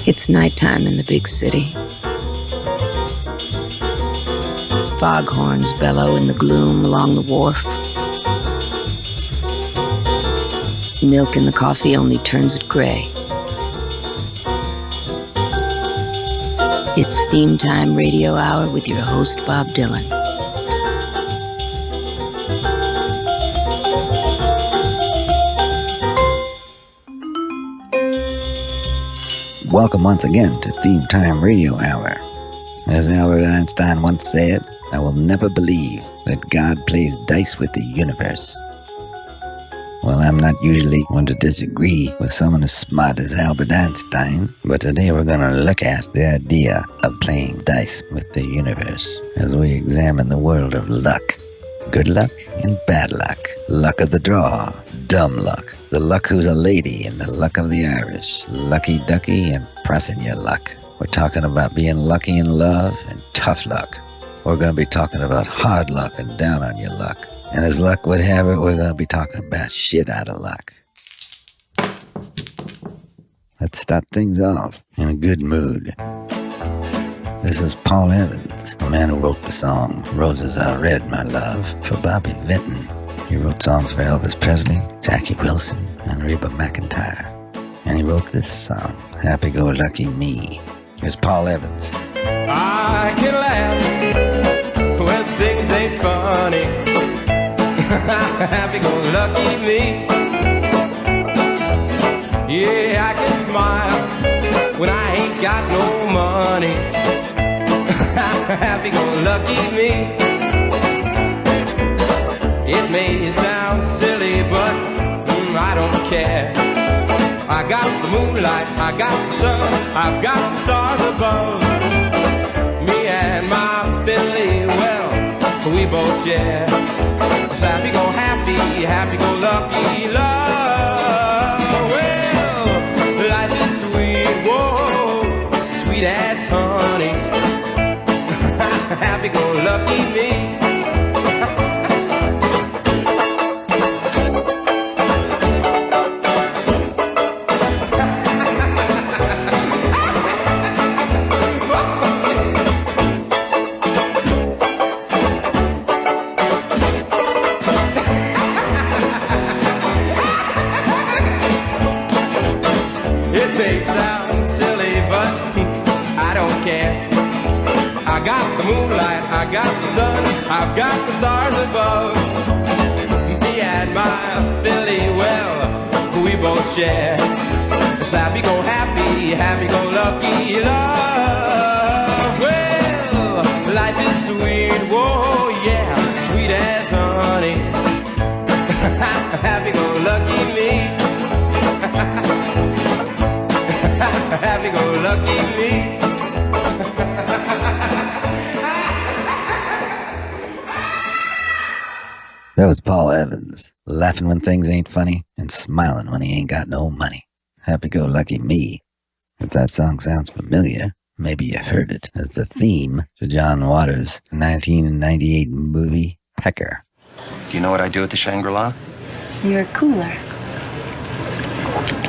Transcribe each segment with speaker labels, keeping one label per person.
Speaker 1: It's nighttime in the big city. Foghorns bellow in the gloom along the wharf. Milk in the coffee only turns it gray. It's Theme Time Radio Hour with your host, Bob Dylan.
Speaker 2: Welcome once again to Theme Time Radio Hour. As Albert Einstein once said, I will never believe that God plays dice with the universe. Well, I'm not usually one to disagree with someone as smart as Albert Einstein, but today we're going to look at the idea of playing dice with the universe as we examine the world of luck. Good luck and bad luck. Luck of the draw, dumb luck. The luck who's a lady and the luck of the Irish. Lucky ducky and pressing your luck. We're talking about being lucky in love and tough luck. We're going to be talking about hard luck and down on your luck. And as luck would have it, we're going to be talking about shit out of luck. Let's start things off in a good mood. This is Paul Evans, the man who wrote the song Roses Are Red, My Love, for Bobby Vinton. He wrote songs for Elvis Presley, Jackie Wilson, and Reba McEntire. And he wrote this song, Happy-Go-Lucky Me. Here's Paul Evans.
Speaker 3: I can laugh when things ain't funny. Happy-go-lucky me. Yeah, I can smile when I ain't got no money. Happy-go-lucky me. It may sound silly, but I don't care. I got the moonlight, I got the sun, I've got the stars above. Me and my Billy, well, we both share. It's happy-go-lucky love. Well, life is sweet, whoa, sweet as honey. Happy-go-lucky me. I got the sun, I've got the stars above. Me and my Billy, well, we both share. It's happy-go-lucky love. Well, life is sweet, whoa, yeah, sweet as honey. Happy-go-lucky me. Happy-go-lucky me.
Speaker 2: That was Paul Evans, laughing when things ain't funny and smiling when he ain't got no money. Happy-go-lucky me. If that song sounds familiar, maybe you heard it as the theme to John Waters' 1998 movie, Pecker.
Speaker 4: Do you know what I do at the Shangri-La?
Speaker 5: You're a cooler.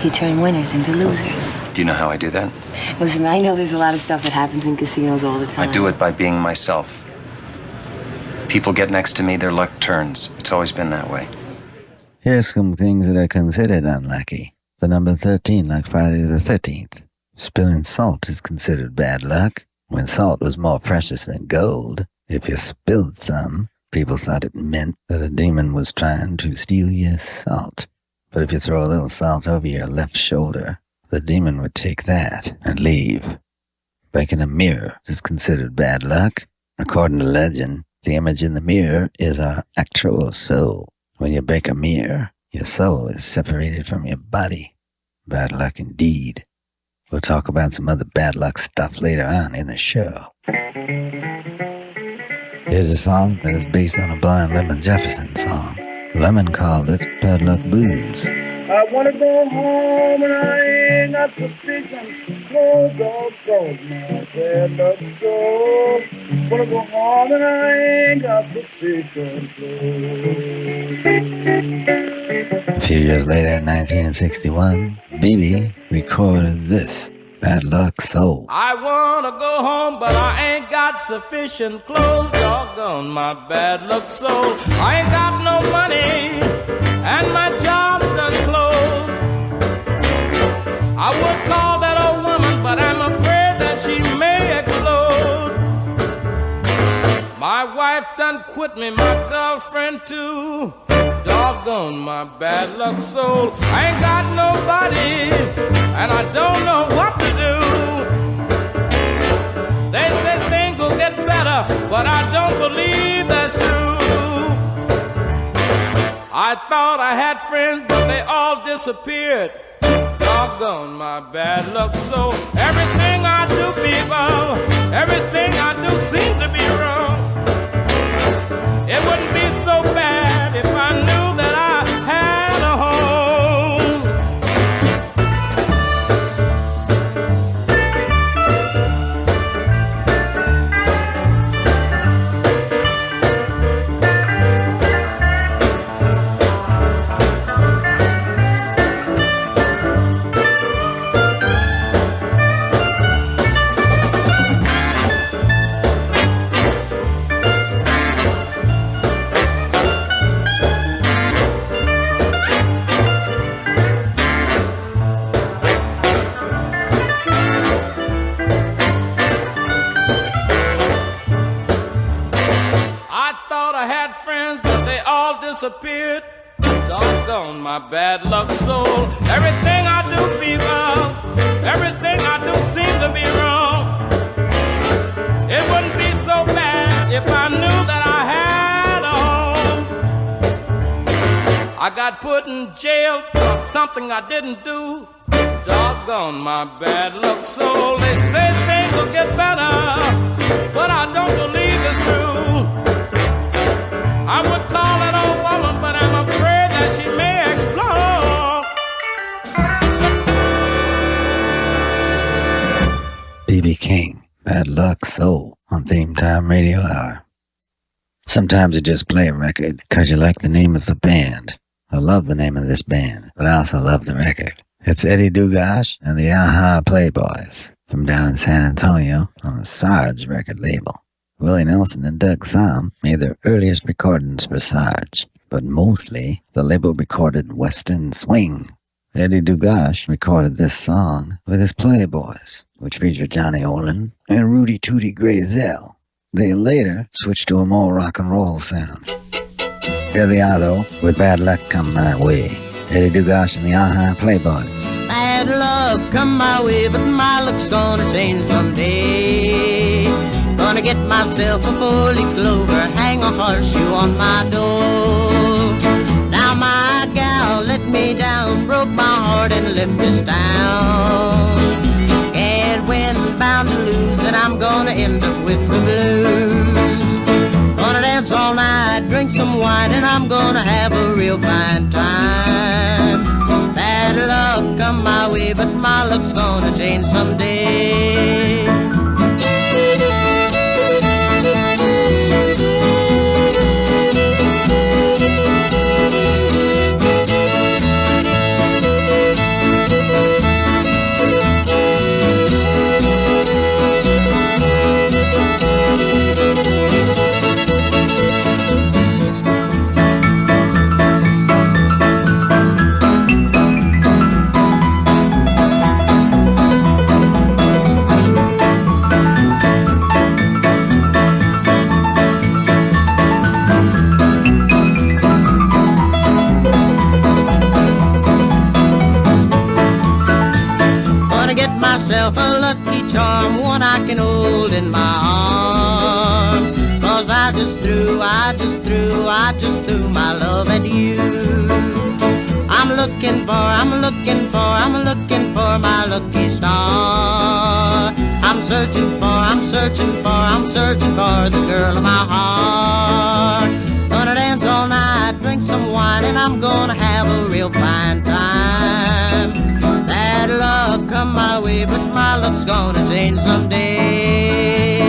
Speaker 5: You turn winners into losers.
Speaker 4: Do you know how I do that?
Speaker 5: Listen, I know there's a lot of stuff that happens in casinos all the time.
Speaker 4: I do it by being myself. People get next to me, their luck turns. It's always been that way.
Speaker 2: Here's some things that are considered unlucky. The number 13, like Friday the 13th. Spilling salt is considered bad luck. When salt was more precious than gold, if you spilled some, people thought it meant that a demon was trying to steal your salt. But if you throw a little salt over your left shoulder, the demon would take that and leave. Breaking a mirror is considered bad luck. According to legend, the image in the mirror is our actual soul. When you break a mirror, your soul is separated from your body. Bad luck indeed. We'll talk about some other bad luck stuff later on in the show. Here's a song that is based on a Blind Lemon Jefferson song. Lemon called it Bad Luck Blues.
Speaker 6: I wanna go home and I ain't got sufficient clothes all gold. Now bad luck go. Wanna go home and I ain't got sufficient clothes.
Speaker 2: A few years later, in 1961, BB recorded this. Bad Luck Soul.
Speaker 3: I wanna go home, but I ain't got sufficient clothes. Doggone my bad luck soul. I ain't got no money, and my job's done closed. I would call that old woman, but I'm afraid that she may explode. My wife done quit me, my girlfriend too. Doggone my bad luck soul. I ain't got nobody, and I don't know what to do. They say things will get better, but I don't believe that's true. I thought I had friends, but they all disappeared. Doggone my bad luck soul. Everything I do, people, everything I do seems to be wrong. It wouldn't be so bad if I knew that I had a home. Disappeared. Doggone my bad luck soul. Everything I do, people, everything I do seems to be wrong. It wouldn't be so bad if I knew that I had a home. I got put in jail for something I didn't do. Doggone my bad luck soul. They say things will get better, but I don't believe it's true. I would call that old woman, but I'm afraid that she may explode.
Speaker 2: B.B. King, Bad Luck Soul on Theme Time Radio Hour. Sometimes you just play a record because you like the name of the band. I love the name of this band, but I also love the record. It's Eddie Dugas and the Aha Playboys from down in San Antonio on the Sarge record label. Willie Nelson and Doug Thom made their earliest recordings for Sarge, but mostly the label recorded Western Swing. Eddie Dugas recorded this song with his Playboys, which featured Johnny Olin and Rudy Tootie Grayzell. They later switched to a more rock and roll sound. Here they are, though, with Bad Luck Come My Way. Eddie Dugas and the Aha Playboys.
Speaker 7: Bad luck come my way, but my luck's gonna change someday. Gonna get myself a four-leaf clover, hang a horseshoe on my door. Now my gal let me down, broke my heart and left us down. Can't win, bound to lose, and I'm gonna end up with the blues. Gonna dance all night, drink some wine, and I'm gonna have a real fine time. Bad luck come my way, but my luck's gonna change someday. Myself a lucky charm, one I can hold in my arms. 'Cause I just threw my love at you. I'm looking for my lucky star. I'm searching for the girl of my heart. Gonna dance all night, drink some wine, and I'm gonna have a real fine time. Bad luck come my way, but my luck's gonna change someday.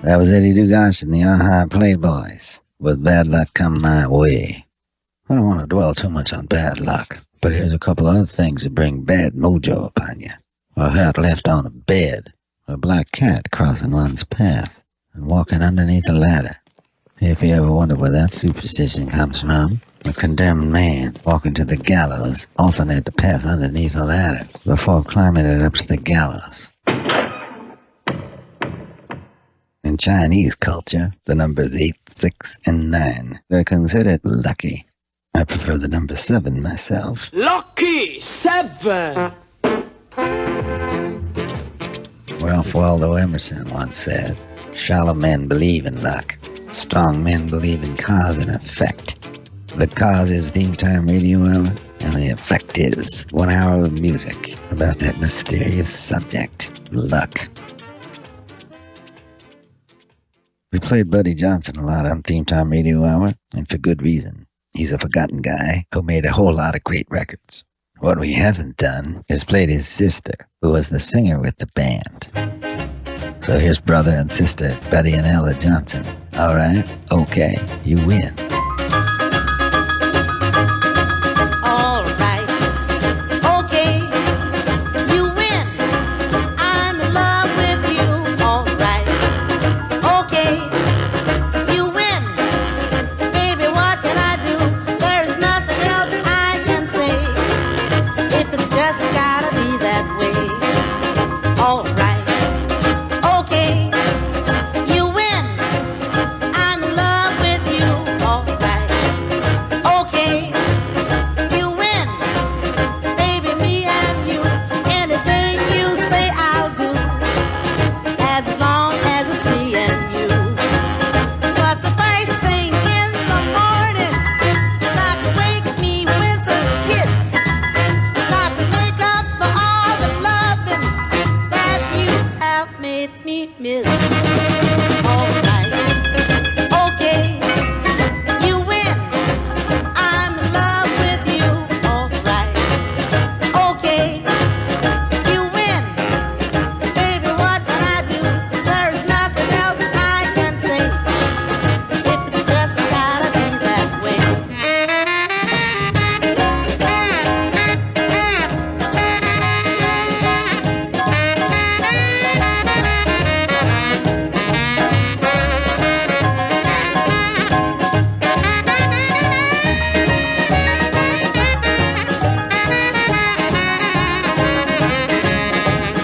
Speaker 2: That was Eddie Dugas and the Aha Playboys with Bad Luck Come My Way. I don't want to dwell too much on bad luck, but here's a couple other things that bring bad mojo upon you. A hat left on a bed, a black cat crossing one's path, and walking underneath a ladder. If you ever wonder where that superstition comes from, a condemned man walking to the gallows often had to pass underneath a ladder before climbing it up to the gallows. In Chinese culture, the numbers 8, 6, and 9 are considered lucky. I prefer the number 7 myself.
Speaker 8: Lucky 7!
Speaker 2: Ralph Waldo Emerson once said, "Shallow men believe in luck. Strong men believe in cause and effect." The cause is Theme Time Radio Hour, and the effect is 1 hour of music about that mysterious subject, luck. We played Buddy Johnson a lot on Theme Time Radio Hour, and for good reason. He's a forgotten guy who made a whole lot of great records. What we haven't done is played his sister, who was the singer with the band. So here's brother and sister, Buddy and Ella Johnson. All right, okay, you win.
Speaker 7: All right, okay, you win. I'm in love with you. All right, okay, you win. Baby, what can I do? There is nothing else I can say. If it's just gotta be that way. All right, okay, you win. I'm in love with you. All right, okay, you win. Baby, me and you. Anything you say I'll do, as long as it's me and you. But the first thing in the morning, got to wake me with a kiss. Got to make up for all the loving that you have made me miss. All right, okay, you win. I'm in love with you. All right, okay, you win. Baby, what can I do? There is nothing else I can say. If it's just gotta be that way.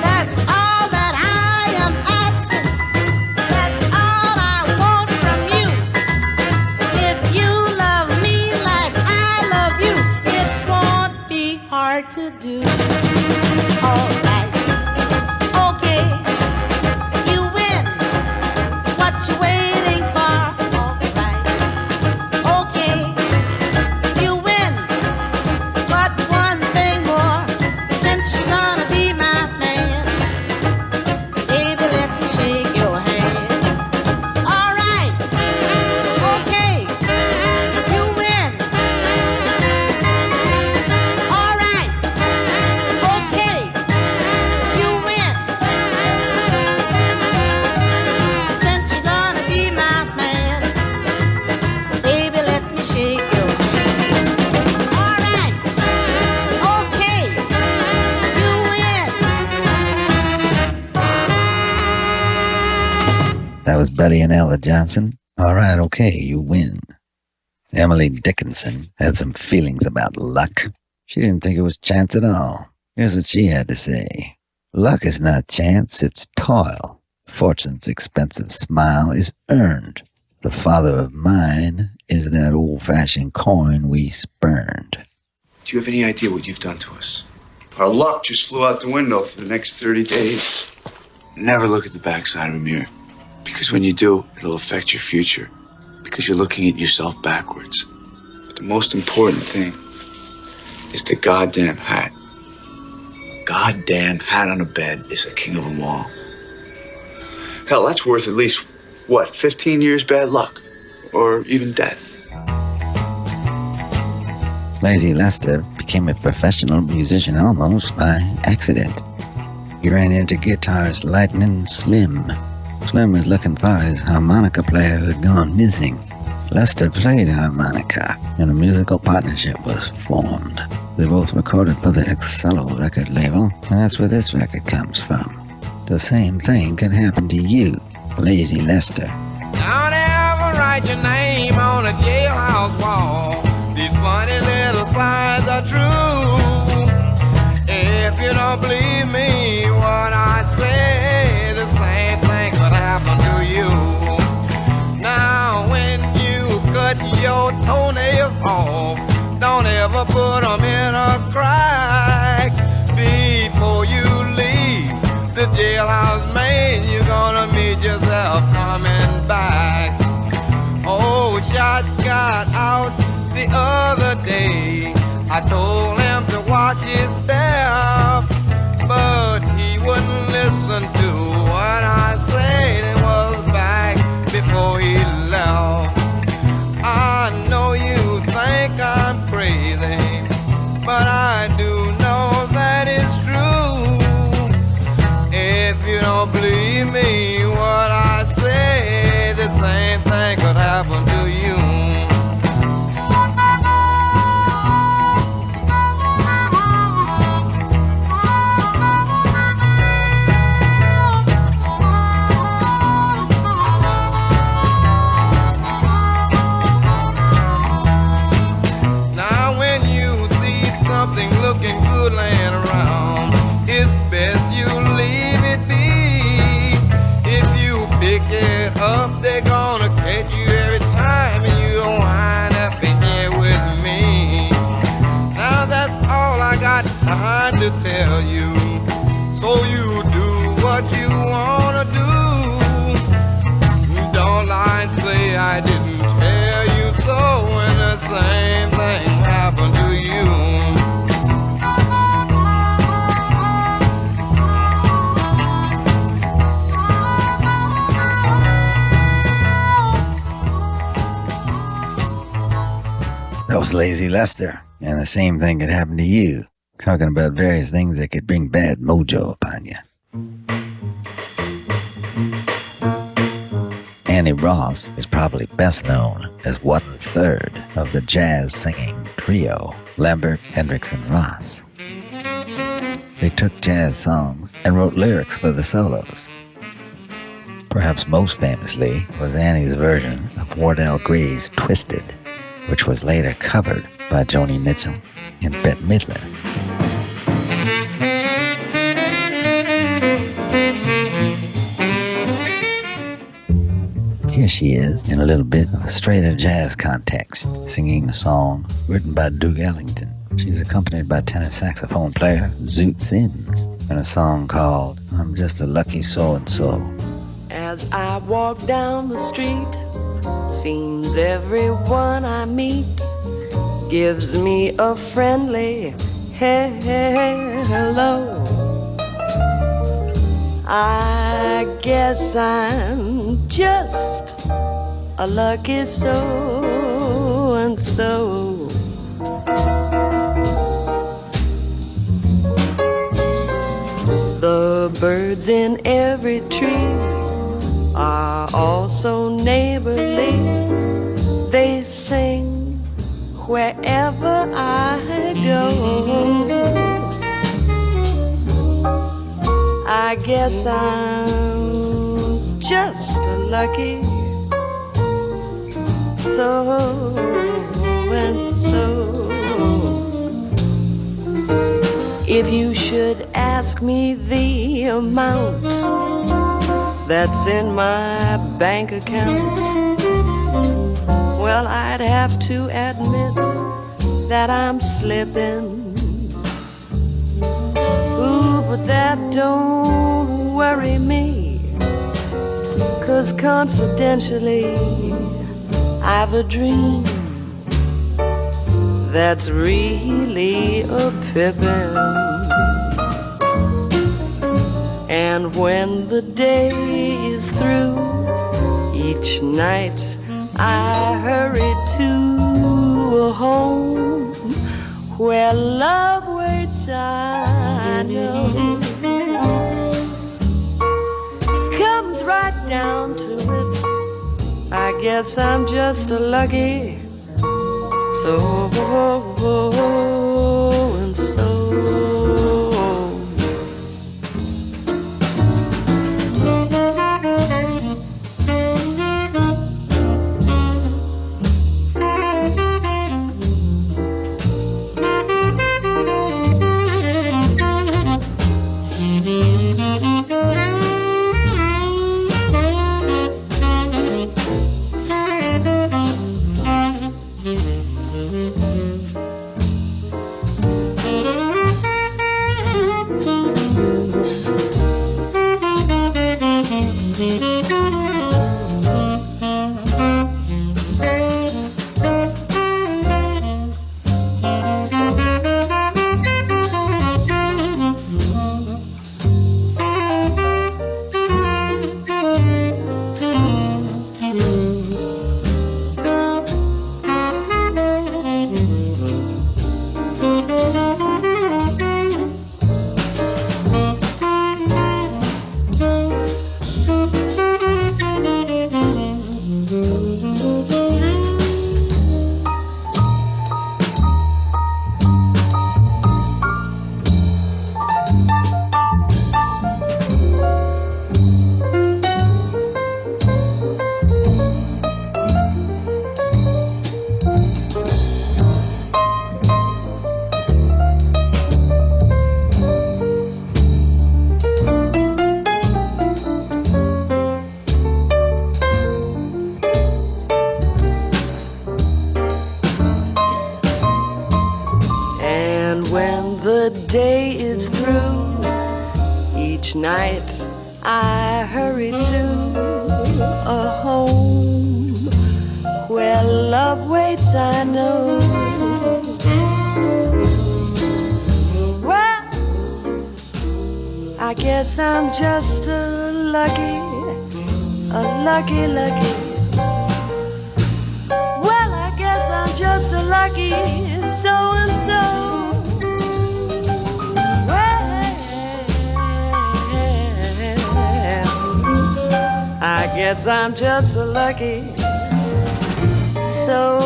Speaker 7: That's all that I am asking. That's all I want from you. If you love me like I love you, it won't be hard to do. All right, okay, you win. What you waiting for? All right, okay, you win. But one thing more, since you're gonna be my man, baby, let me shake your hand. All right, okay, you win. All right, okay, you win. Since you're gonna be my man, baby, let me shake your hand. All right, okay, you win.
Speaker 2: That was Buddy and Ella Johnson. All right, okay, you win. Emily Dickinson had some feelings about luck. She didn't think it was chance at all. Here's what she had to say. Luck is not chance, it's toil. Fortune's expensive smile is earned. The father of mine is that old-fashioned coin we spurned.
Speaker 9: Do you have any idea what you've done to us? Our luck just flew out the window for the next 30 days. Never look at the backside of a mirror. Because when you do, it'll affect your future. Because you're looking at yourself backwards. But the most important thing is the goddamn hat. Goddamn hat on a bed is the king of them all. Hell, that's worth at least, 15 years bad luck? Or even death.
Speaker 2: Lazy Lester became a professional musician almost by accident. He ran into guitarist Lightning Slim. Slim was looking for his harmonica player who had gone missing. Lester played harmonica, and a musical partnership was formed. They both recorded for the Excello record label, and that's where this record comes from. The Same Thing Could Happen to You, Lazy Lester.
Speaker 3: Don't ever write your name on a jailhouse wall. These funny little signs are true. If you don't believe me, what I say, the same thing could happen to you. Now when you cut your toenails off, don't ever put them in a crack. Before you leave the jailhouse, man, you're gonna meet yourself coming back. Oh, shot got out the other day. I told him to watch his step, but he wouldn't listen to what I said. It was back before he left. I know you think I'm crazy, but I do know that it's true. If you don't believe me, what I say, the same thing could happen to you. Looking good laying around, it's best you leave it be. If you pick it up, they're gonna catch you every time, and you don't wind up in here with me. Now that's all I got time to tell you, so you do what you wanna do. Don't lie and say I didn't tell you so, when the same thing happened to you.
Speaker 2: That was Lazy Lester, and the same thing could happen to you, talking about various things that could bring bad mojo upon you. Annie Ross is probably best known as 1/3 of the jazz singing trio, Lambert, Hendricks, and Ross. They took jazz songs and wrote lyrics for the solos. Perhaps most famously was Annie's version of Wardell Gray's Twisted, which was later covered by Joni Mitchell and Bette Midler. Here she is in a little bit of a straighter jazz context, singing a song written by Duke Ellington. She's accompanied by tenor saxophone player Zoot Sims in a song called I'm Just a Lucky So-and-So.
Speaker 1: As I walk down the street, seems everyone I meet gives me a friendly hello. I guess I'm just a lucky so-and-so. The birds in every tree are also neighborly. They sing wherever I go. I guess I'm just a lucky so-and-so. If you should ask me the amount that's in my bank account, well, I'd have to admit that I'm slipping. Ooh, but that don't worry me, 'cause confidentially I've a dream that's really a pippin'. And when the day is through, each night I hurry to a home where love waits, I know. Comes right down to it, I guess I'm just a lucky so and so. Day is through. Each night I hurry to a home where love waits, I know. Well, I guess I'm just a lucky. Well, I guess I'm just a lucky so-and-so. I guess I'm just so lucky, so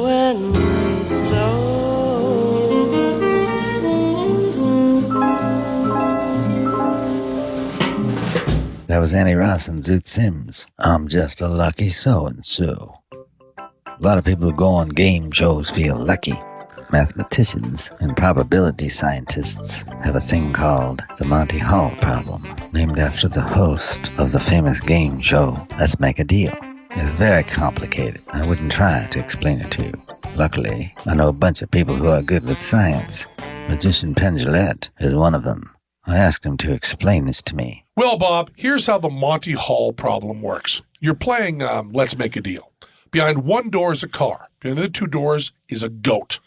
Speaker 1: and so.
Speaker 2: That was Annie Ross and Zoot Sims. I'm just a lucky so-and-so. A lot of people who go on game shows feel lucky. Mathematicians and probability scientists have a thing called the Monty Hall problem, named after the host of the famous game show Let's Make a Deal. It's very complicated. I wouldn't try to explain it to you. Luckily, I know a bunch of people who are good with science. Magician Penn Jillette is one of them. I asked him to explain this to me.
Speaker 10: Well, Bob, here's how the Monty Hall problem works. You're playing Let's Make a Deal. Behind one door is a car. Behind the other two doors is a goat.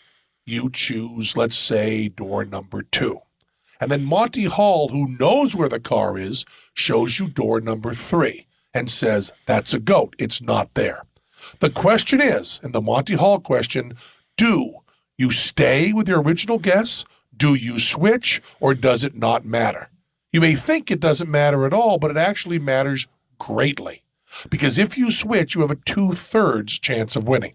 Speaker 10: You choose, let's say, door number 2. And then Monty Hall, who knows where the car is, shows you door number 3 and says, that's a goat. It's not there. The question is, in the Monty Hall question, do you stay with your original guess? Do you switch, or does it not matter? You may think it doesn't matter at all, but it actually matters greatly. Because if you switch, you have a 2/3 chance of winning.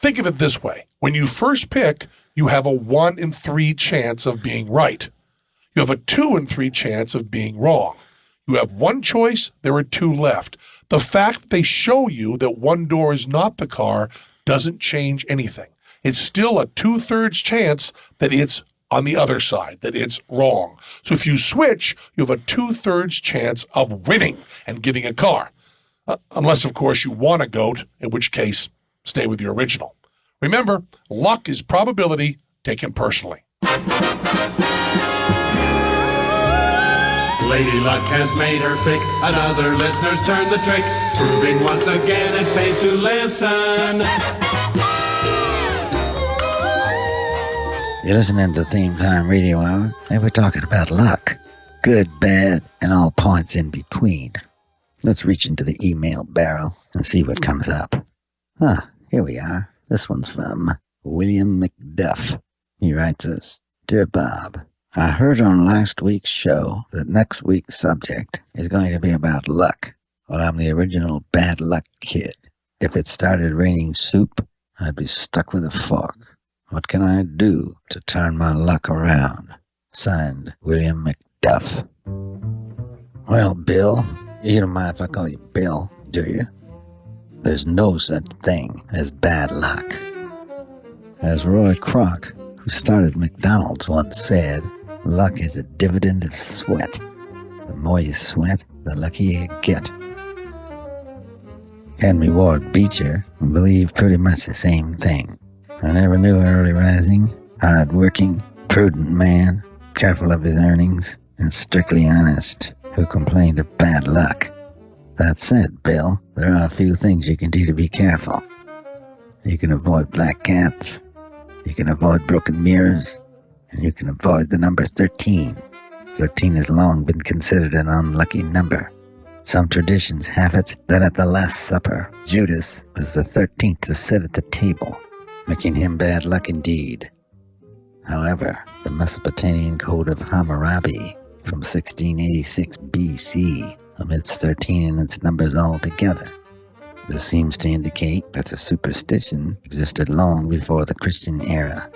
Speaker 10: Think of it this way. When you first pick, you have a 1 in 3 chance of being right. You have a 2 in 3 chance of being wrong. You have one choice, there are 2 left. The fact that they show you that one door is not the car doesn't change anything. It's still a 2/3 chance that it's on the other side, that it's wrong. So if you switch, you have a 2/3 chance of winning and getting a car. Unless, of course, you want a goat, in which case, stay with your original. Remember, luck is probability taken personally.
Speaker 3: Lady Luck has made her pick, and other listeners turn the trick, proving once again it pays to listen.
Speaker 2: You're listening to Theme Time Radio Hour, and we're talking about luck. Good, bad, and all points in between. Let's reach into the email barrel and see what comes up. Here we are. This one's from William McDuff. He writes us, Dear Bob, I heard on last week's show that next week's subject is going to be about luck. Well, I'm the original bad luck kid. If it started raining soup, I'd be stuck with a fork. What can I do to turn my luck around? Signed, William McDuff. Well, Bill, you don't mind if I call you Bill, do you? There's no such thing as bad luck. As Roy Kroc, who started McDonald's, once said, luck is a dividend of sweat. The more you sweat, the luckier you get. Henry Ward Beecher believed pretty much the same thing. I never knew an early rising, hard-working, prudent man, careful of his earnings, and strictly honest, who complained of bad luck. That said, Bill, there are a few things you can do to be careful. You can avoid black cats, you can avoid broken mirrors, and you can avoid the number 13. 13 has long been considered an unlucky number. Some traditions have it that at the Last Supper, Judas was the 13th to sit at the table, making him bad luck indeed. However, the Mesopotamian Code of Hammurabi from 1686 BC omits 13 in its numbers altogether. This seems to indicate that the superstition existed long before the Christian era.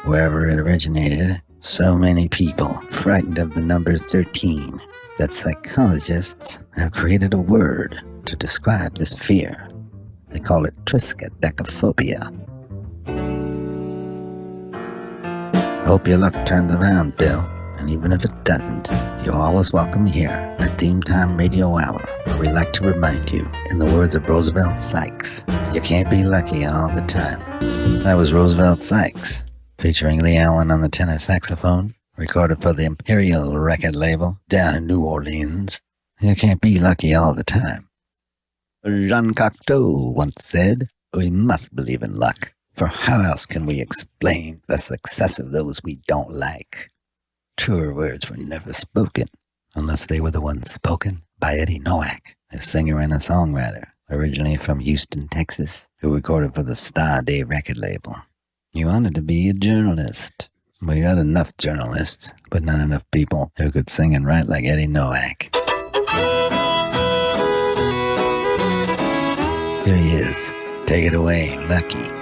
Speaker 2: Wherever it originated, so many people frightened of the number 13 that psychologists have created a word to describe this fear. They call it triskaidekaphobia. I hope your luck turns around, Bill, and even if it doesn't, you're always welcome here at Theme Time Radio Hour, where we like to remind you, in the words of Roosevelt Sykes, you can't be lucky all the time. That was Roosevelt Sykes, featuring Lee Allen on the tenor saxophone, recorded for the Imperial record label down in New Orleans. You can't be lucky all the time. Jean Cocteau once said, we must believe in luck, for how else can we explain the success of those we don't like? Truer words were never spoken, unless they were the ones spoken by Eddie Nowak, a singer and a songwriter, originally from Houston, Texas, who recorded for the Star Day record label. You wanted to be a journalist. We got enough journalists, but not enough people who could sing and write like Eddie Nowak. Here he is. Take it away, Lucky.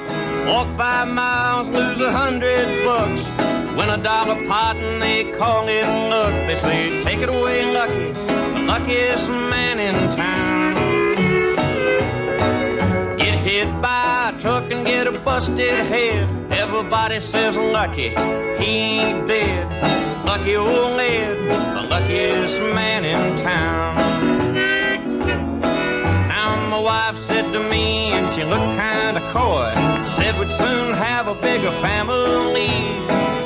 Speaker 3: Walk 5 miles, lose $100. Win a dollar pot and they call it luck. They say, take it away, Lucky, the luckiest man in town. Get hit by a truck and get a busted head. Everybody says Lucky, he ain't dead. Lucky old Ned, the luckiest man in town. Now my wife said to me, and she looked kind of coy, said we'd soon have a bigger family.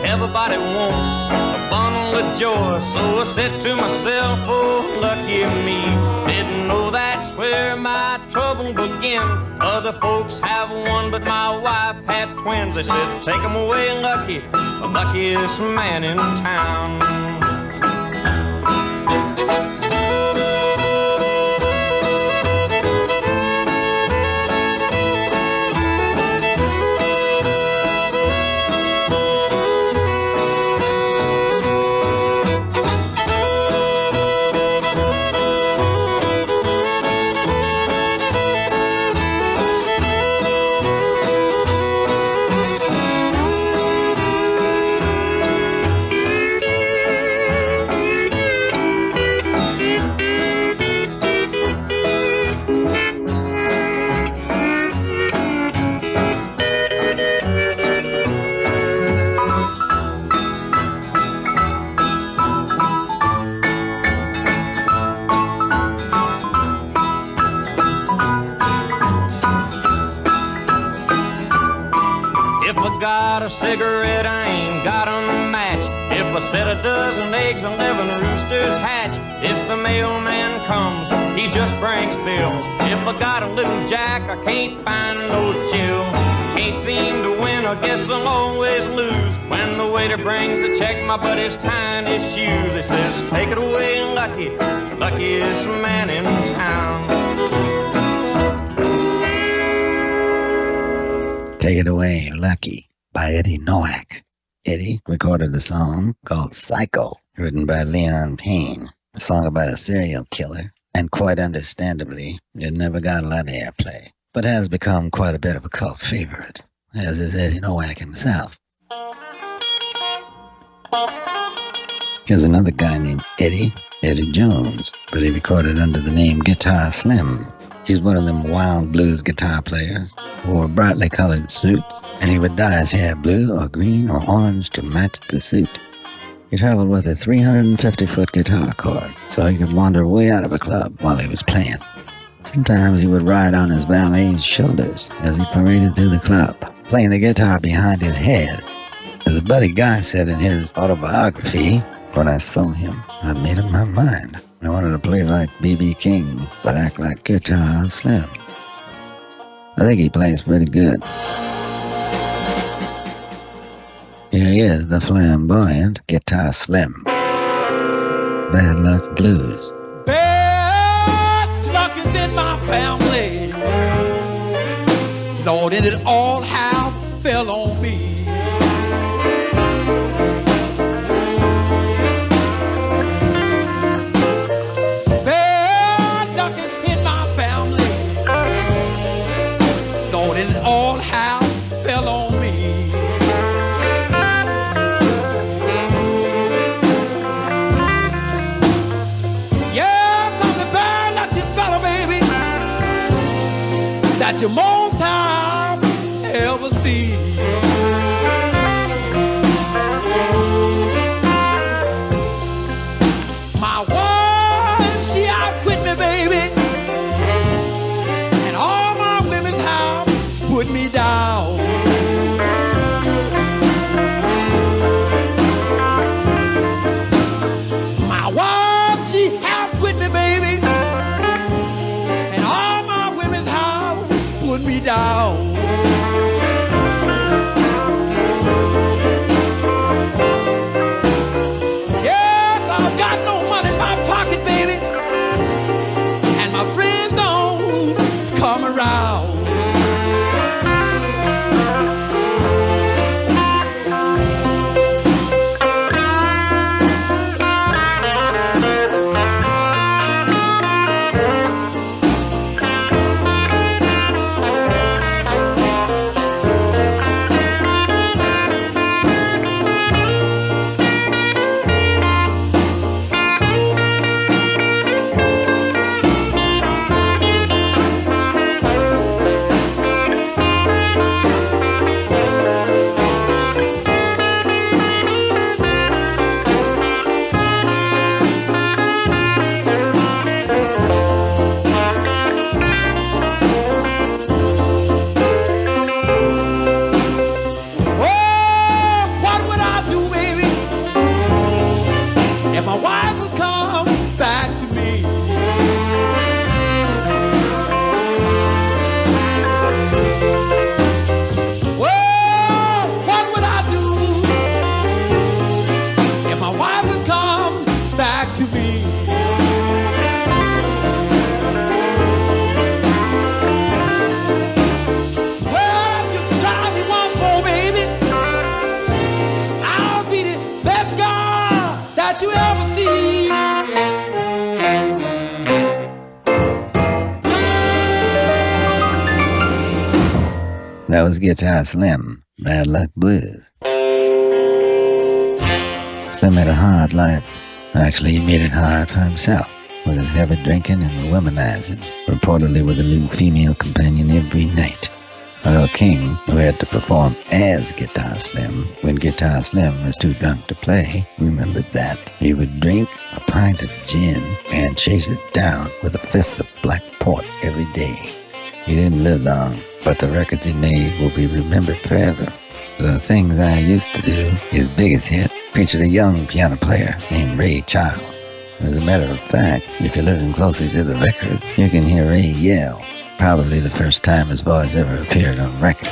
Speaker 3: Everybody wants a bundle of joy. So I said to myself, oh, lucky me. Didn't know that's where my trouble began. Other folks have one, but my wife had twins. They said, take 'em away, Lucky, the luckiest man in town. Got a cigarette, I ain't got a match. If I set a dozen eggs, 11 roosters hatch. If the mailman comes, he just brings bills. If I got a little jack, I can't find no chill. Can't seem to win, I guess I'll always lose. When the waiter brings the check, my buddy's tying his shoes. He says, take it away, Lucky, luckiest man in town.
Speaker 2: Take it away, Lucky, by Eddie Nowak. Eddie recorded a song called Psycho, written by Leon Payne, a song about a serial killer and quite understandably, it never got a lot of airplay, but has become quite a bit of a cult favorite, as is Eddie Nowak himself. Here's another guy named Eddie Jones, but he recorded under the name Guitar Slim. He's one of them wild blues guitar players who wore brightly colored suits, and he would dye his hair blue or green or orange to match the suit. He traveled with a 350-foot guitar cord, so he could wander way out of a club while he was playing. Sometimes he would ride on his valet's shoulders as he paraded through the club, playing the guitar behind his head. As Buddy Guy said in his autobiography, "When I saw him, I made up my mind. I wanted to play like B.B. King, but act like Guitar Slim." I think he plays pretty good. Here he is, the flamboyant Guitar Slim. Bad Luck Blues.
Speaker 3: Bad luck is in my family. Lord, and it all how fell on me. Bad luck is in my family. Lord, and it all how fell on me. That you most time ever see. My wife, she outquit me, baby, and all my women's house put me down. My wife, she outquit me, baby, and all my women's house put me down. Yes, I've got no money in my pocket, baby, and my friends don't come around.
Speaker 2: That was Guitar Slim, Bad Luck Blues. Slim had a hard life. Actually, he made it hard for himself, with his heavy drinking and womanizing, reportedly with a new female companion every night. Earl King, who had to perform as Guitar Slim when Guitar Slim was too drunk to play, remembered that he would drink a pint of gin and chase it down with a fifth of black port every day. He didn't live long, but the records he made will be remembered forever. The Things I Used to Do, his biggest hit, featured a young piano player named Ray Charles. As a matter of fact, if you listen closely to the record, you can hear Ray yell, probably the first time his voice ever appeared on record.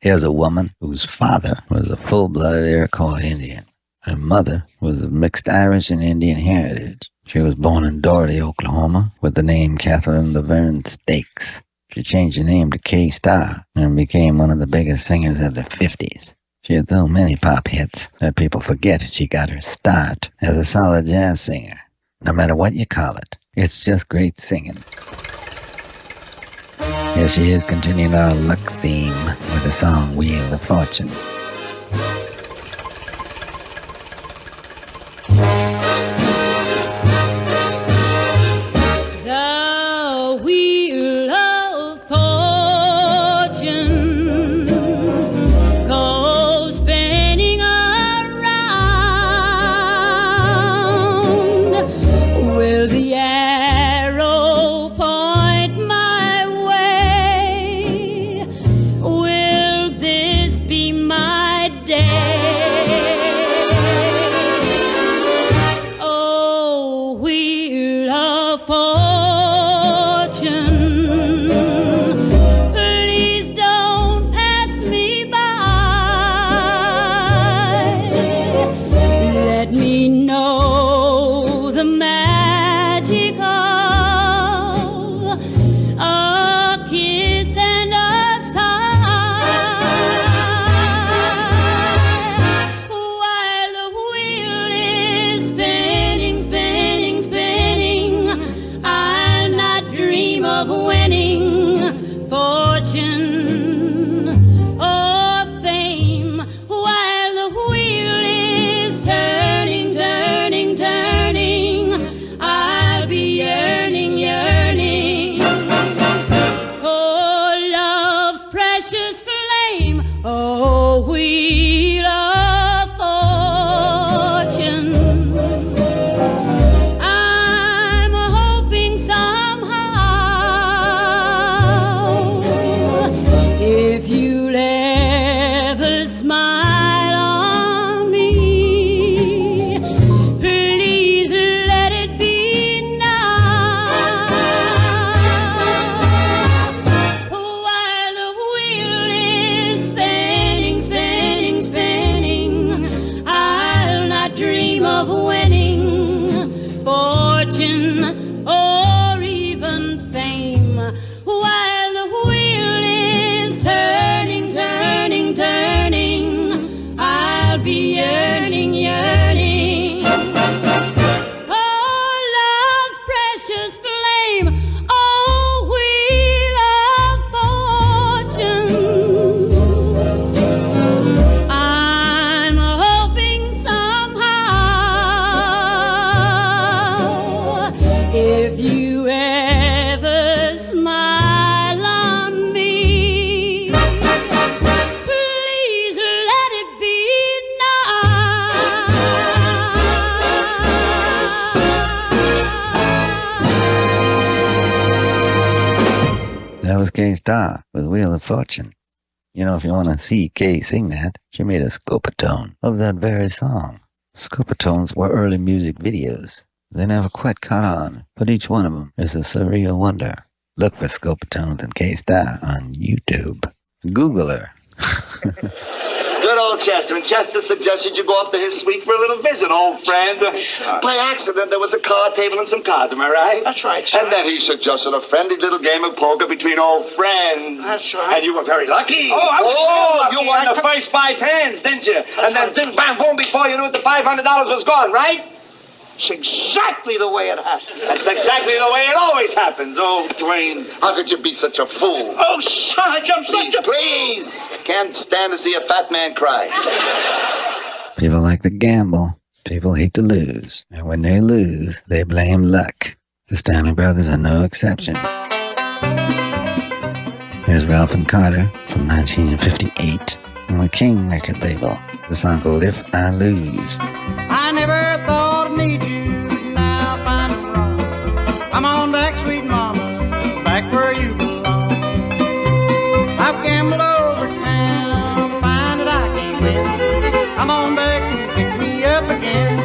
Speaker 2: Here's a woman whose father was a full-blooded Iroquois Indian. Her mother was of mixed Irish and Indian heritage. She was born in Doherty, Oklahoma, with the name Catherine Laverne Stakes. She changed her name to Kay Starr and became one of the biggest singers of the 50s. She had so many pop hits that people forget she got her start as a solid jazz singer. No matter what you call it, it's just great singing. Here she is continuing our luck theme with the song Wheel of Fortune.
Speaker 7: The wheel of fortune goes spinning around. Will the arrow point my way? Will this be my day? Oh, wheel of fortune, please don't pass me by. Let me know the magic of a kiss and a sigh, while the wheel is spinning, spinning, spinning. I'll not dream of winning fortune or fame, while the wheel is turning, turning, turning. I'll be yearning, yearning for love's precious flame. Oh, wheel of fortune, I'm hoping somehow, if you'll ever smile on me, please let it be now. While the wheel is spinning, spinning, spinning, I'll not dream of winning fortune or even fame. While the wheel is turning, turning, turning, I'll be yearning, yearning for love's precious flame. Oh, wheel of fortune, I'm hoping somehow, if you ever smile on me, please let it be now.
Speaker 2: That was Kay Starr with Wheel of Fortune. You know, if you want to see Kay sing that, she made a scopatone of that very song. Scopatones were early music videos. They never quite caught on, but each one of them is a surreal wonder. Look for Scopatones and Kay Starr on YouTube. Google her.
Speaker 11: Good old Chester. And Chester suggested you go up to his suite for a little visit, old friend. By accident, there was a card table and some cards, am I right?
Speaker 8: That's right, sir.
Speaker 11: And then he suggested a friendly little game of poker between old friends.
Speaker 8: That's right.
Speaker 11: And you were very lucky.
Speaker 8: Oh, I was so lucky.
Speaker 11: You won the first 5 hands, didn't you? And then zing, bam, boom, before you knew it, the $500 was gone, right?
Speaker 8: It's exactly the way it happened.
Speaker 11: That's exactly the way it always happens, old Dwayne. How could you be such a fool?
Speaker 8: Oh, Sarge, I'm such a...
Speaker 11: Please. Can't stand to see a fat man cry.
Speaker 2: People like to gamble. People hate to lose. And when they lose, they blame luck. The Stanley Brothers are no exception. Here's Ralph and Carter from 1958 on the King record label. The song called If I Lose.
Speaker 7: I never thought I'd need you, now I find it wrong. I'm on back, sweet mama, back where you belong. I've gambled over town, find that I can't win. I'm on back and pick me up again.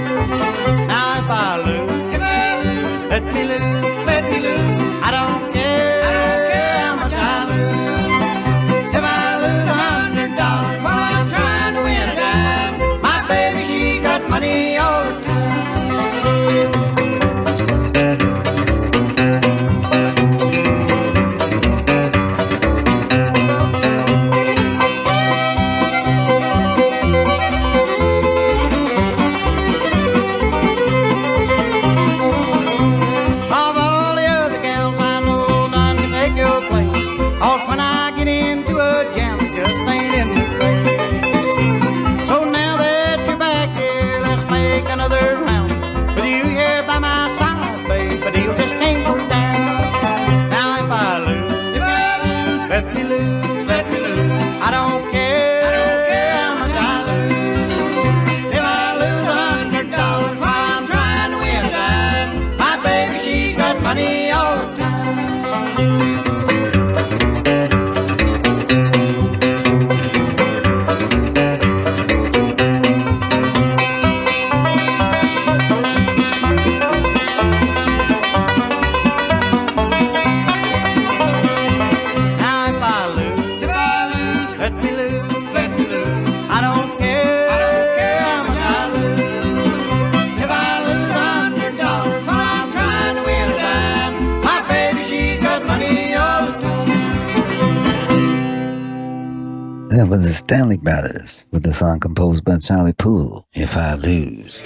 Speaker 7: Now if I lose, let me lose, let me lose. I don't care how much I lose. If I lose $100 while I'm trying to win a dime, my baby, she got money all the time.
Speaker 2: was the Stanley Brothers with a song composed by Charlie Poole, If I Lose.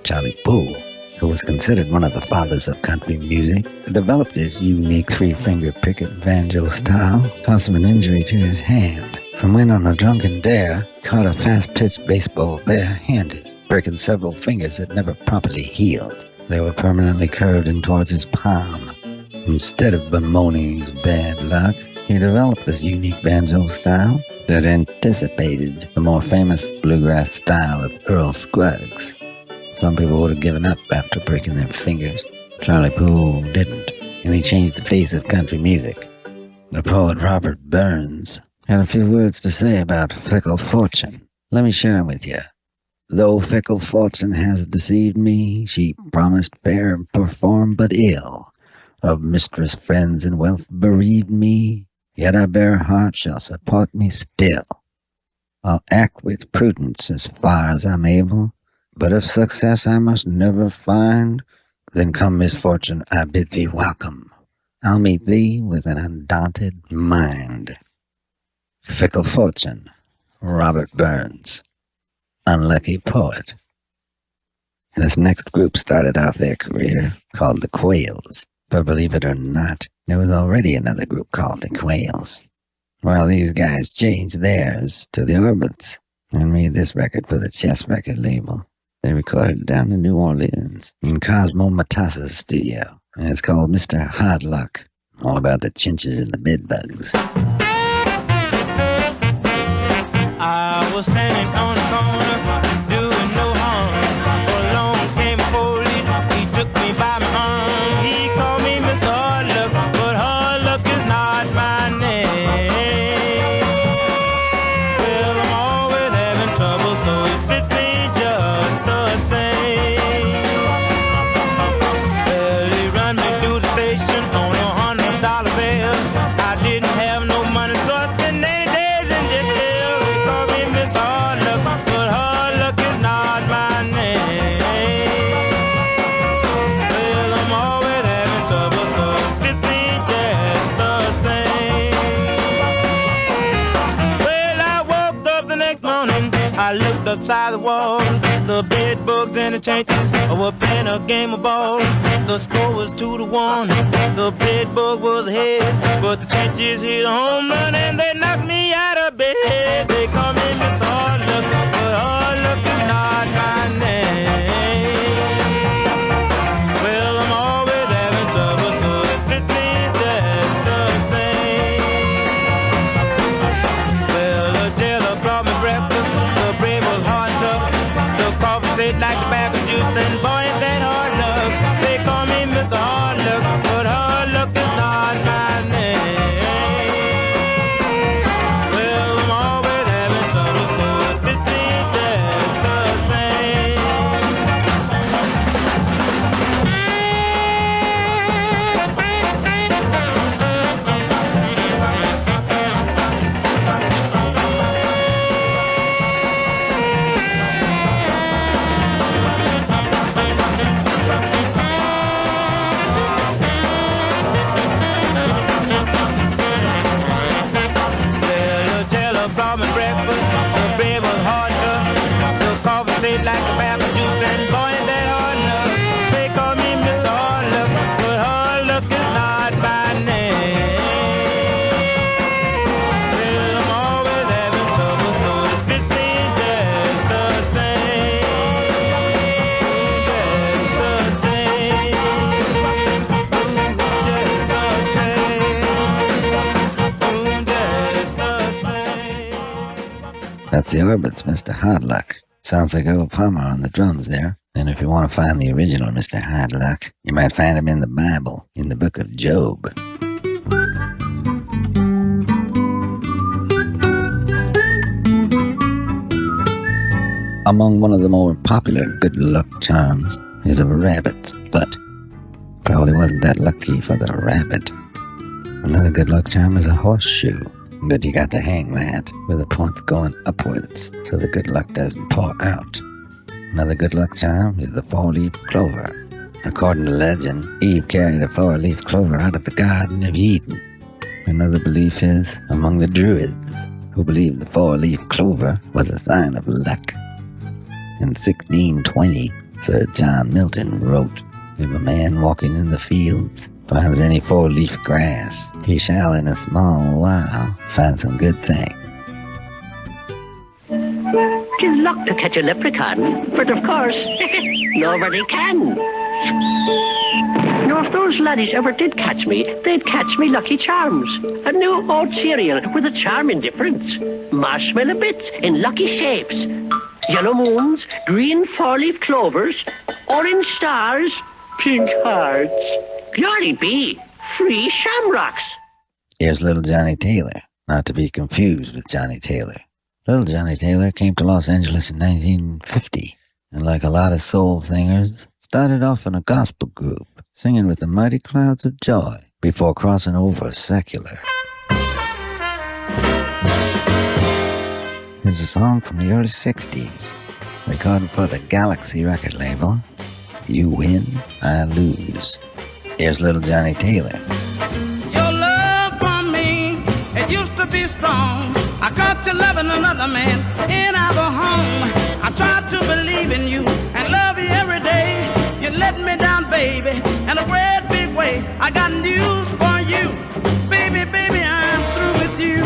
Speaker 2: Charlie Poole, who was considered one of the fathers of country music, developed his unique three-finger picket banjo style, caused him an injury to his hand. From when on a drunken dare, caught a fast-pitched baseball bare-handed, breaking several fingers that never properly healed. They were permanently curved in towards his palm. Instead of bemoaning his bad luck, he developed this unique banjo style that anticipated the more famous bluegrass style of Earl Scruggs. Some people would have given up after breaking their fingers. Charlie Poole didn't, and he changed the face of country music. The poet Robert Burns had a few words to say about fickle fortune. Let me share them with you. Though fickle fortune has deceived me, she promised fair and performed but ill. Of mistress, friends, and wealth bereaved me, yet our bare heart shall support me still. I'll act with prudence as far as I'm able, but if success I must never find, then come misfortune, I bid thee welcome. I'll meet thee with an undaunted mind. Fickle fortune, Robert Burns. Unlucky poet. This next group started off their career called the Quails, but believe it or not, there was already another group called the Quails. Well, these guys changed theirs to the Orbits and made this record for the Chess record label. They recorded it down in New Orleans in Cosmo Matassa's studio, and it's called Mr. Hard Luck, all about the chinches and the bedbugs.
Speaker 12: I was standing on the corner, doing no harm. Along came a police, he took me by my arm. He called me Mr. Hard Luck, but hard luck is not my name. Well, I'm always having trouble, so it fits me just the same. Well, he run me through the station on $100 bill. I didn't have no money, so I spent 80 days in jail. I looked upside the wall, the bed bugs and the changes were playing a game of ball. The score was 2-1, the bed bug was ahead, but the changes hit a home run and they knocked me out of bed. They call me Mr. Hard Luck, but hard luck is not my name. Well, I'm always having trouble, so it fits me just the same. Well, the jailer brought me breakfast. Like tobacco juice and boy, ain't that hard luck. They call me Mr. Hard Luck, but hard luck is not my name. Well, I'm always having trouble, so it fits me just the same. Like a pepper juice and boy, ain't that hard luck. They call me Mr. Hard Luck, but hard luck is not my name. Well, I'm always having trouble, so it fits me just the same. Just the same. Just the same.
Speaker 2: That's the Orbits, Mr. Hard Luck. Sounds like Earl Palmer on the drums there. And if you want to find the original Mr. Hard Luck, you might find him in the Bible, in the book of Job. Among one of the more popular good luck charms is a rabbit's butt. Probably wasn't that lucky for the rabbit. Another good luck charm is a horseshoe. But you got to hang that with the points going upwards so the good luck doesn't pour out. Another good luck charm is the 4-leaf clover. According to legend, Eve carried a 4-leaf clover out of the Garden of Eden. Another belief is, among the Druids, who believed the four-leaf clover was a sign of luck. In 1620, Sir John Milton wrote, "If a man walking in the fields finds any four-leaf grass, he shall in a small while find some good thing."
Speaker 13: Tis luck to catch a leprechaun, but of course, nobody can. Now, if those laddies ever did catch me, they'd catch me Lucky Charms, a new oat cereal with a charming difference. Marshmallow bits in lucky shapes, yellow moons, green four-leaf clovers, orange stars, pink hearts. Glory be, free shamrocks.
Speaker 2: Here's Little Johnny Taylor, not to be confused with Johnny Taylor. Little Johnny Taylor came to Los Angeles in 1950, and like a lot of soul singers, started off in a gospel group, singing with the Mighty Clouds of Joy, before crossing over secular. Here's a song from the early 60s, recorded for the Galaxy record label, "You Win, I Lose." Here's Little Johnny Taylor.
Speaker 14: Your love for me, it used to be strong. I caught you loving another man in our home. I tried to believe in you and love you every day. You let me down, baby, in a great big way. I got news for you, baby, baby, I'm through with you.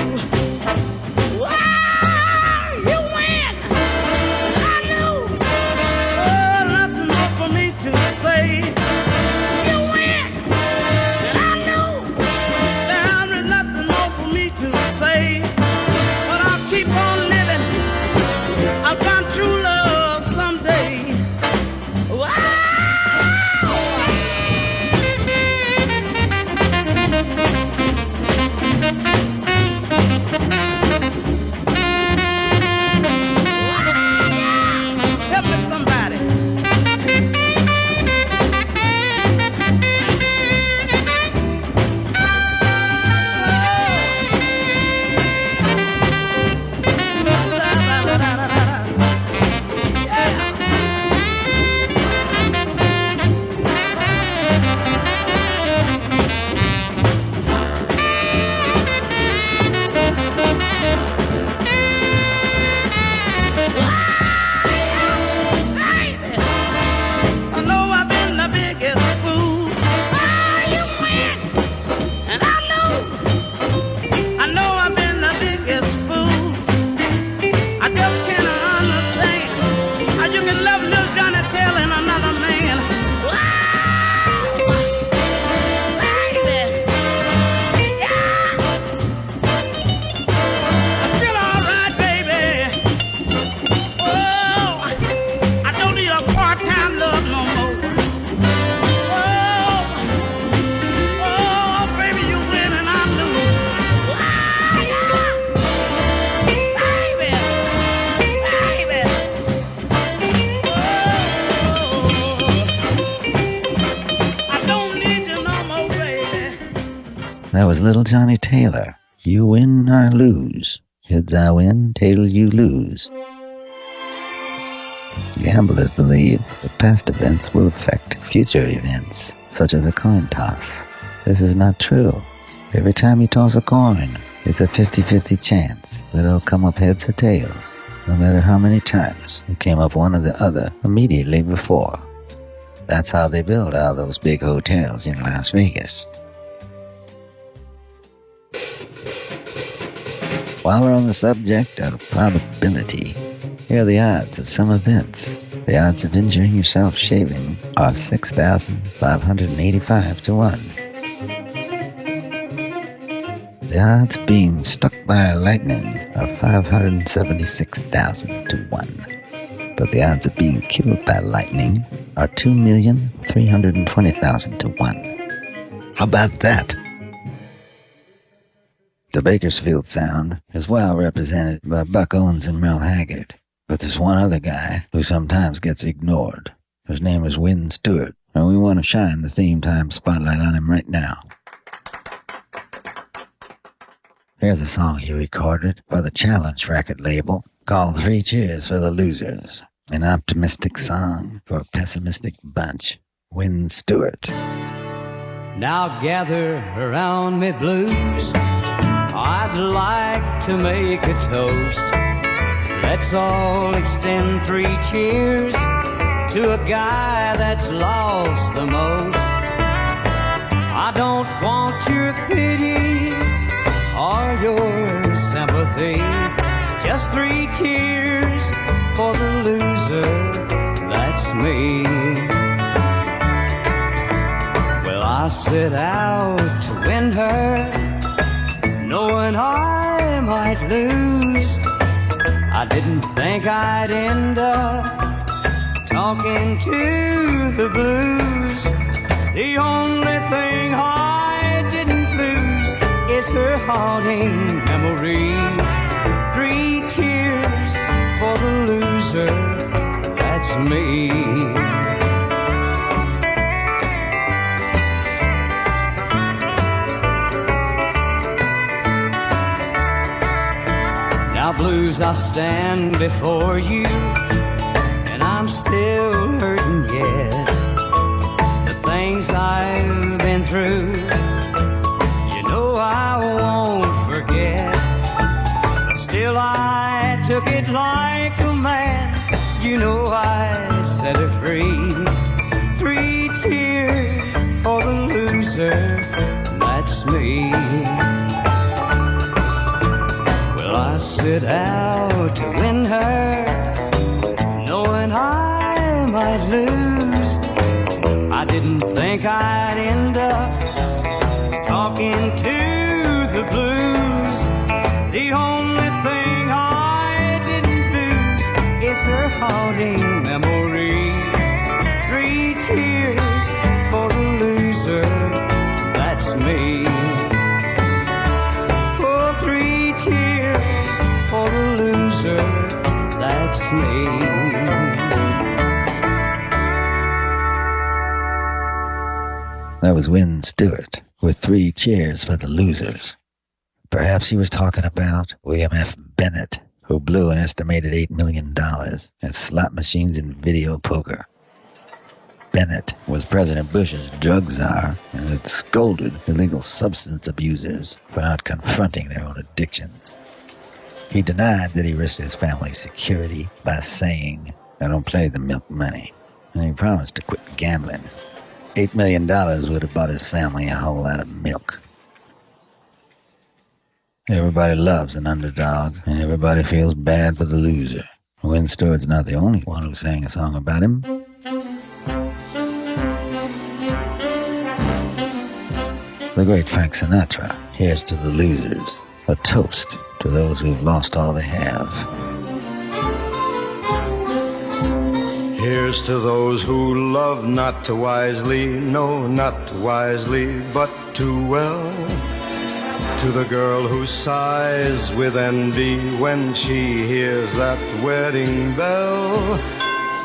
Speaker 14: Wow, you win, I lose. Oh, nothing more for me to say. You win, and I lose. There is nothing more for me to say. But I'll keep on living. I'll find true love someday. Wow. Help me somebody. I know I've been the biggest fool. Ah, you win, and I lose. I know I've been the biggest fool. I just can't understand how you can love little Johnny Taylor and another man. Wow, baby, yeah. I feel all right, baby. Oh, I don't need a part-time love no more. Oh, baby, you win and I lose. Ah, yeah. Baby, baby. Oh, I don't need you no more, baby.
Speaker 2: That was Little Johnny Taylor. You win, I lose. Heads I win, tail you lose. Gamblers believe that past events will affect future events, such as a coin toss. This is not true. Every time you toss a coin, it's a 50-50 chance that it'll come up heads or tails, no matter how many times it came up one or the other immediately before. That's how they build all those big hotels in Las Vegas. While we're on the subject of probability, here are the odds of some events. The odds of injuring yourself shaving are 6,585 to 1. The odds of being struck by lightning are 576,000 to 1. But the odds of being killed by lightning are 2,320,000 to 1. How about that? The Bakersfield Sound is well represented by Buck Owens and Merle Haggard. But there's one other guy who sometimes gets ignored. His name is Win Stewart, and we want to shine the theme time spotlight on him right now. Here's a song he recorded for the Challenge record label called 3 Cheers for the Losers, an optimistic song for a pessimistic bunch. Win Stewart.
Speaker 15: Now gather around me, blues.
Speaker 12: I'd like to make a toast. Let's all extend 3 cheers to a guy that's lost the most. I don't want your pity or your sympathy. Just 3 cheers for the loser, that's me. Well, I set out to win her, knowing I might lose. I didn't think I'd end up talking to the blues. The only thing I didn't lose is her haunting memory. 3 cheers for the loser, that's me. Now blues, I stand before you, and I'm still hurting yet. The things I've been through, you know I won't forget. But still I took it like a man, you know I set her free. 3 cheers for the loser, that's me. I set out to win her, knowing I might lose. I didn't think I'd end up talking to the blues. The only thing I didn't lose is her haunting memory. 3 cheers for the loser, that's me. Oh, 3 cheers for the loser, that's me.
Speaker 2: That was Wynn Stewart with 3 cheers for the losers. Perhaps he was talking about William F. Bennett, who blew an estimated $8 million at slot machines and video poker. Bennett was President Bush's drug czar and had scolded illegal substance abusers for not confronting their own addictions. He denied that he risked his family's security by saying, "I don't play the milk money," and he promised to quit gambling. $8 million would have bought his family a whole lot of milk. Everybody loves an underdog, and everybody feels bad for the loser. Wynn Stewart's not the only one who sang a song about him. The great Frank Sinatra, "Here's to the Losers," a toast to those who've lost all they have.
Speaker 15: Here's to those who love not too wisely, no, not too wisely, but too well. To the girl who sighs with envy when she hears that wedding bell.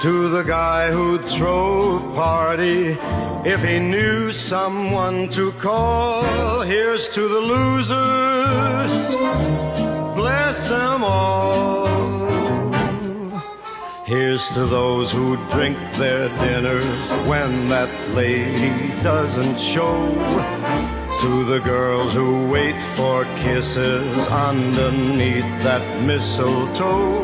Speaker 15: To the guy who'd throw a party if he knew someone to call. Here's to the losers, bless them all. Here's to those who drink their dinners when that lady doesn't show. To the girls who wait for kisses underneath that mistletoe.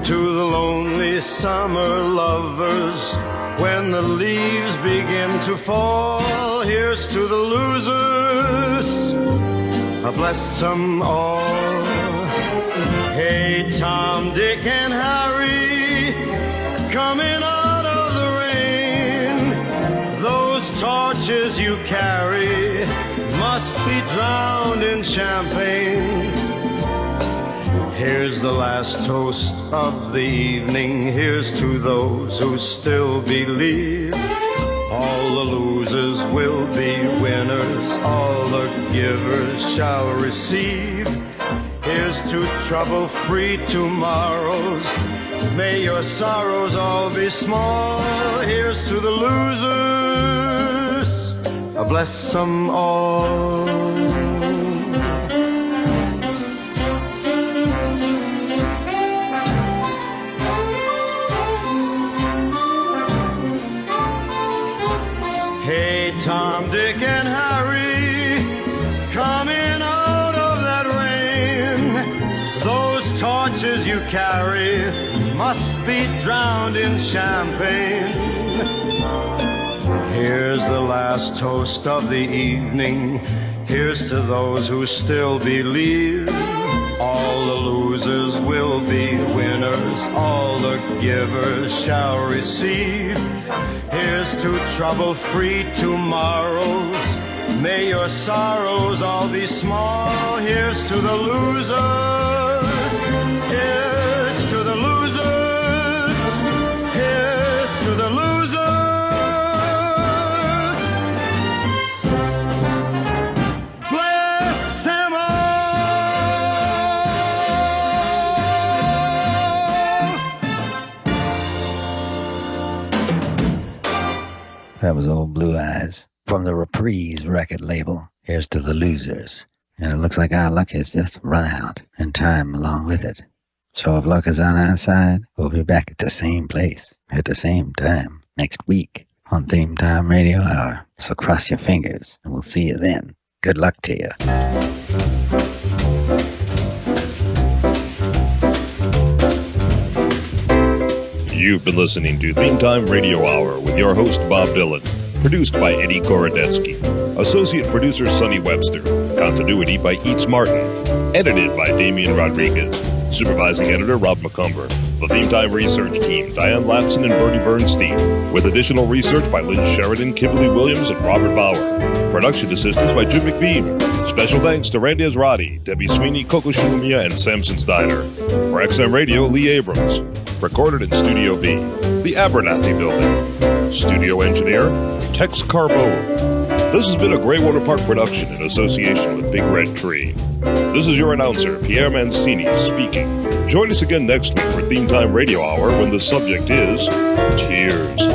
Speaker 15: To the lonely summer lovers when the leaves begin to fall. Here's to the losers, bless them all. Hey, Tom, Dick, and Harry, coming out of the rain. Those torches you carry must be drowned in champagne. Here's the last toast of the evening. Here's to those who still believe. All the losers will be winners. All the givers shall receive. Here's to trouble-free tomorrows. May your sorrows all be small. Here's to the losers, bless them all. Hey, Tom, Dick, and Harry, coming out of glasses you carry must be drowned in champagne. Here's the last toast of the evening. Here's to those who still believe. All the losers will be winners. All the givers shall receive. Here's to trouble-free tomorrows. May your sorrows all be small. Here's to the losers. Here's to the losers. Here's to the losers. Bless them all.
Speaker 2: That was Old Blue Eyes from the Reprise record label. Here's to the losers. And it looks like our luck has just run out, and time along with it. So if luck is on our side, we'll be back at the same place, at the same time, next week on Theme Time Radio Hour. So cross your fingers, and we'll see you then. Good luck to you.
Speaker 16: You've been listening to Theme Time Radio Hour with your host, Bob Dylan. Produced by Eddie Gorodetsky. Associate producer, Sonny Webster. Continuity by Eats Martin. Edited by Damian Rodriguez. Supervising editor, Rob McCumber. The Theme Time research team, Diane Lapson and Bertie Bernstein. With additional research by Lynn Sheridan, Kimberly Williams, and Robert Bauer. Production assistance by Jim McBeam. Special thanks to Randy Azrati, Debbie Sweeney, Coco Shumia, and Samson's Diner. For XM Radio, Lee Abrams. Recorded in Studio B, the Abernathy Building. Studio engineer, Tex Carbone. This has been a Greywater Park production in association with Big Red Tree. This is your announcer, Pierre Mancini, speaking. Join us again next week for Theme Time Radio Hour when the subject is Tears.